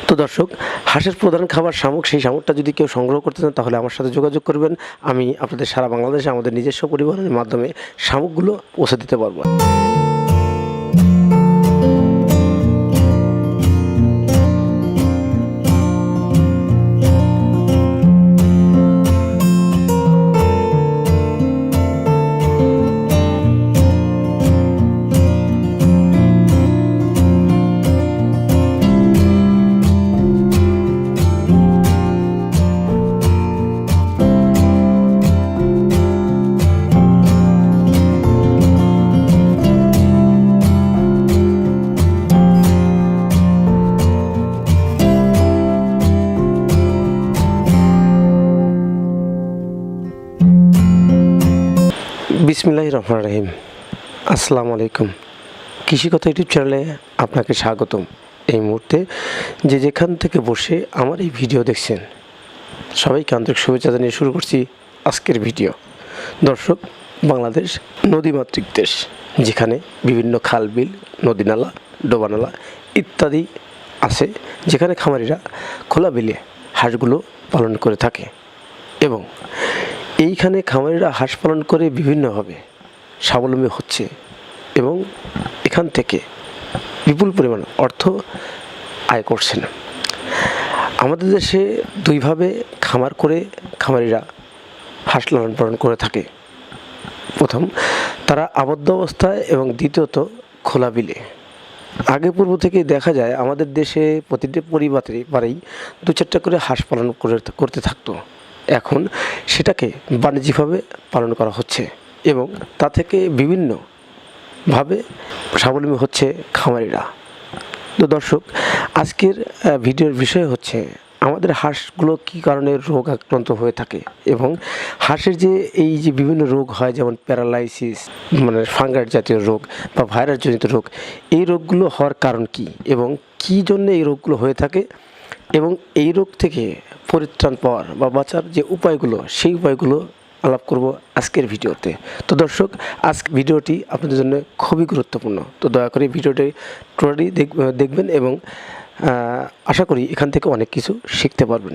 তো দর্শক, হাঁসের প্রধান খাবার শামুক। সেই শামুকটা যদি কেউ সংগ্রহ করতে চান তাহলে আমার সাথে যোগাযোগ করবেন। আমি আপনাদের সারা বাংলাদেশে আমাদের নিজস্ব পরিবহনের মাধ্যমে শামুকগুলো পৌঁছে দিতে পারবো। বিসমিল্লাহির রহমানির রহিম। আসসালামু আলাইকুম। কৃষিকথা ইউটিউব চ্যানেলে আপনাকে স্বাগতম। এই মুহূর্তে যে যেখান থেকে বসে আমার এই ভিডিও দেখছেন সবাইকে আন্তরিক শুভেচ্ছা জানিয়ে শুরু করছি আজকের ভিডিও। দর্শক, বাংলাদেশ নদীমাতৃক দেশ, যেখানে বিভিন্ন খাল বিল, নদীনালা, ডোবানালা ইত্যাদি আছে, যেখানে খামারিরা খোলা বিলে হাঁসগুলো পালন করে থাকে এবং এইখানে খামারিরা হাঁস পালন করে বিভিন্নভাবে স্বাবলম্বী হচ্ছে এবং এখান থেকে বিপুল পরিমাণ অর্থ আয় করছেন। আমাদের দেশে দুইভাবে খামার করে খামারিরা হাঁস লালন পালন করে থাকে। প্রথম, তারা আবদ্ধ অবস্থায় এবং দ্বিতীয়ত খোলা বিলে। আগে পূর্ব থেকে দেখা যায় আমাদের দেশে প্রতিটি পরিবারেই দু চারটা করে হাঁস পালন করতে থাকতো। এখন সেটাকে বাণিজ্যিকভাবে পালন করা হচ্ছে এবং তা থেকে বিভিন্নভাবে স্বাবলম্বী হচ্ছে খামারিরা। তো দর্শক, আজকের ভিডিওর বিষয় হচ্ছে আমাদের হাঁসগুলো কী কারণে রোগ আক্রান্ত হয়ে থাকে এবং হাঁসের যে এই যে বিভিন্ন রোগ হয়, যেমন প্যারালাইসিস, মানে ফাঙ্গাস জাতীয় রোগ বা ভাইরাসজনিত রোগ, এই রোগগুলো হওয়ার কারণ কি এবং কী জন্য এই রোগগুলো হয়ে থাকে এবং এই রোগ থেকে পরিত্রাণ পাওয়ার বা বাঁচার যে উপায়গুলো, সেই উপায়গুলো আলাপ করব আজকের ভিডিওতে। তো দর্শক, আজকে ভিডিওটি আপনাদের জন্য খুবই গুরুত্বপূর্ণ। তো দয়া করে ভিডিওটি টোটালি দেখবেন এবং আশা করি এখান থেকে অনেক কিছু শিখতে পারবেন।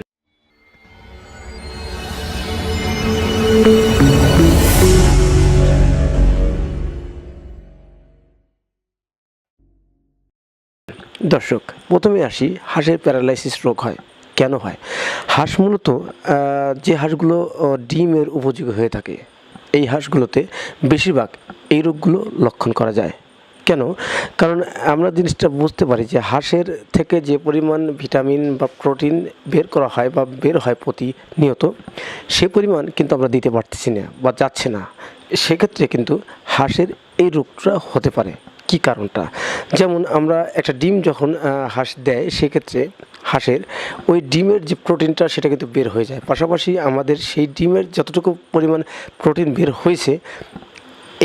দর্শক, প্রথমে আসি, হাঁসের প্যারালাইসিস রোগ হয় কেন হয়। হাঁস মূলত যে হাঁসগুলো ডিমের উপযোগী হয়ে থাকে, এই হাঁসগুলোতে বেশিরভাগ এই রোগগুলো লক্ষণ করা যায়। কেন? কারণ আমরা জিনিসটা বুঝতে পারি যে হাঁসের থেকে যে পরিমাণ ভিটামিন বা প্রোটিন বের করা হয় বা বের হয় প্রতিনিয়ত, সে পরিমাণ কিন্তু আমরা দিতে পারতেছি না বা যাচ্ছে না। সেক্ষেত্রে কিন্তু হাঁসের এই রোগটা হতে পারে। কী কারণটা? যেমন আমরা একটা ডিম যখন হাঁস দেয়, সেক্ষেত্রে হাঁসের ওই ডিমের যে প্রোটিনটা সেটা কিন্তু বের হয়ে যায়। পাশাপাশি আমাদের সেই ডিমের যতটুকু পরিমাণ প্রোটিন বের হয়েছে,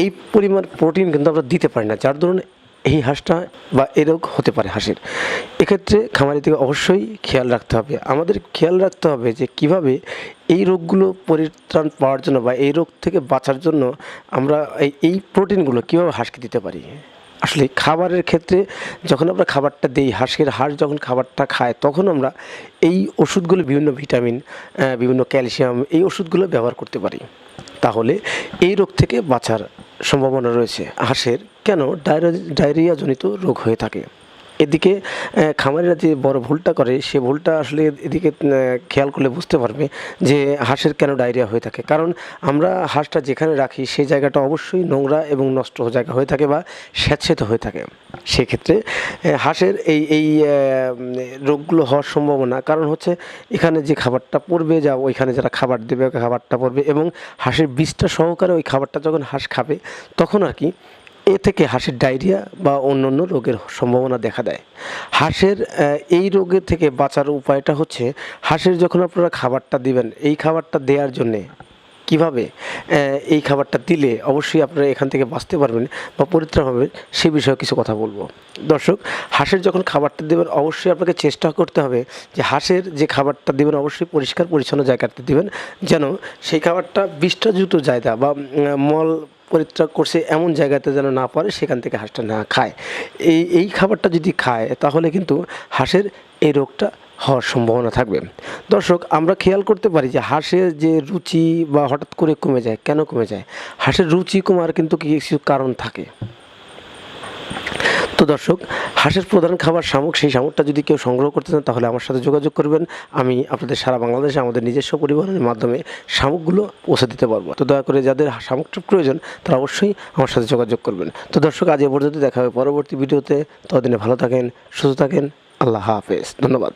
এই পরিমাণ প্রোটিন কিন্তু আমরা দিতে পারি না, যার দরুন এই হাঁসটা বা এই রোগ হতে পারে হাঁসের। এক্ষেত্রে খামারিদেরকে অবশ্যই খেয়াল রাখতে হবে। আমাদের খেয়াল রাখতে হবে যে কিভাবে এই রোগগুলো পরিত্রাণ পাওয়ার জন্য বা এই রোগ থেকে বাঁচার জন্য আমরা এই প্রোটিনগুলো কীভাবে হাঁসকে দিতে পারি। আসলে খাবারের ক্ষেত্রে যখন আমরা খাবারটা দিই, হাঁস যখন খাবারটা খায়, তখন আমরা এই ওষুধগুলো, বিভিন্ন ভিটামিন, বিভিন্ন ক্যালসিয়াম, এই ওষুধগুলো ব্যবহার করতে পারি। তাহলে এই রোগ থেকে বাঁচার সম্ভাবনা রয়েছে। হাঁসের কেন ডায়রিয়াজনিত রোগ হয়ে থাকে, এদিকে খামারিরা যে বড় ভুলটা করে, সে ভুলটা আসলে এদিকে খেয়াল করলে বুঝতে পারবে যে হাঁসের কেন ডায়রিয়া হয়ে থাকে। কারণ আমরা হাঁসটা যেখানে রাখি সেই জায়গাটা অবশ্যই নোংরা এবং নষ্ট জায়গা হয়ে থাকে বা স্যাঁতসেঁতে হয়ে থাকে। সেক্ষেত্রে হাঁসের এই রোগগুলো হওয়ার সম্ভাবনা কারণ হচ্ছে এখানে যে খাবারটা পড়বে, যা ওইখানে যারা খাবার দেবে খাবারটা পড়বে এবং হাঁসের বীজটা সহকারে ওই খাবারটা যখন হাঁস খাবে, তখন আর কি এ থেকে হাঁসের ডায়রিয়া বা অন্যান্য রোগের সম্ভাবনা দেখা দেয়। হাঁসের এই রোগের থেকে বাঁচার উপায়টা হচ্ছে, হাঁসের যখন আপনারা খাবারটা দিবেন, এই খাবারটা দেওয়ার জন্যে কিভাবে এই খাবারটা দিলে অবশ্যই আপনারা এখান থেকে বাঁচতে পারবেন বা পরিত্রাণ হবেন সে বিষয়ে কিছু কথা বলবো। দর্শক, হাঁসের যখন খাবারটা দেবেন অবশ্যই আপনাকে চেষ্টা করতে হবে যে হাঁসের যে খাবারটা দেবেন অবশ্যই পরিষ্কার পরিচ্ছন্ন জায়গাতে দেবেন, যেন সেই খাবারটা বিষ্ঠাযুক্ত জায়গা বা মল পরিত্যাগ করছে এমন জায়গাতে যেন না পারে, সেখান থেকে হাঁসটা না খায়। এই খাবারটা যদি খায় তাহলে কিন্তু হাঁসের এই রোগটা হওয়ার সম্ভাবনা থাকবে। দর্শক, আমরা খেয়াল করতে পারি যে হাঁসের যে রুচি বা হঠাৎ করে কমে যায়, কেন কমে যায়? হাঁসের রুচি কমার কিন্তু কিছু কারণ থাকে। তো দর্শক, হাঁসের প্রধান খাবার শামুক। সেই শামুকটা যদি কেউ সংগ্রহ করতে চান তাহলে আমার সাথে যোগাযোগ করবেন। আমি আপনাদের সারা বাংলাদেশে আমাদের নিজস্ব পরিবহনের মাধ্যমে শামুকগুলো পৌঁছে দিতে পারবো। তো দয়া করে যাদের শামুকটার প্রয়োজন তারা অবশ্যই আমার সাথে যোগাযোগ করবেন। তো দর্শক, আজ এ পর্যন্ত দেখা হবে পরবর্তী ভিডিওতে। ততদিনে ভালো থাকেন, সুস্থ থাকেন। আল্লাহ হাফেজ। ধন্যবাদ।